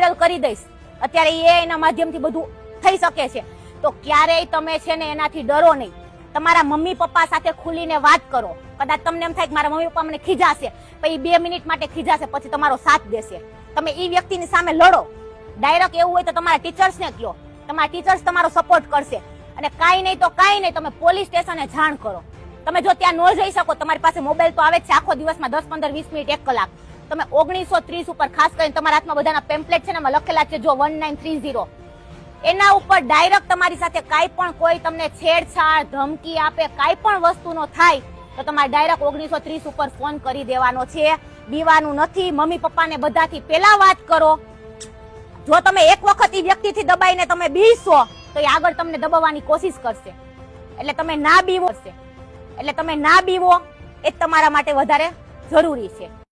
Viral કરી દઈશ. અત્યારે AI ના માધ્યમથી બધું થઈ શકે છે. તો ક્યારેય તમે છે ને એનાથી ડરો નહીં. તમારા મમ્મી પપ્પા સાથે ખુલીને વાત કરો. કદાચ તમને એમ થાય કે મારા મમ્મી પપ્પા મને ખીજાશે, પછી 2 મિનિટ માટે ખીજાશે, પછી તમારો સાથ દેશે. તમે એ વ્યક્તિની સામે લડો. ડાયરેક્ટ એવું હોય તો તમારા ટીચર્સને કહો, તમારા ટીચર્સ તમારો સપોર્ટ કરશે. અને કાંઈ નહીં તો કાંઈ નહીં, તમે પોલીસ સ્ટેશને જાણ કરો. તમે જો ત્યાં ન જઈ શકો, તમારી પાસે મોબાઈલ તો આવે જ છે આખો દિવસમાં 10, 15, 20 મિનિટ, 1 કલાક. તમે 1930 ઉપર ખાસ કરીને તમારા હાથમાં બધાના પેમ્પલેટ છે ને, એમાં લખેલા છે જો 1930, એના ઉપર ડાયરેક્ટ તમારી સાથે કાંઈ પણ કોઈ તમને છેડછાડ, ધમકી આપે, કાંઈ પણ વસ્તુનો થાય તો તમારે ડાયરેક્ટ 1930 ઉપર ફોન કરી દેવાનો છે. બીવાનું નથી. મમ્મી પપ્પાને બધાથી પેલા વાત કરો. જો તમે એક વખત એ વ્યક્તિથી દબાઈને તમે બીસો તો એ આગળ તમને દબાવવાની કોશિશ કરશે. એટલે તમે ના બીવો, એ જ તમારા માટે વધારે જરૂરી છે.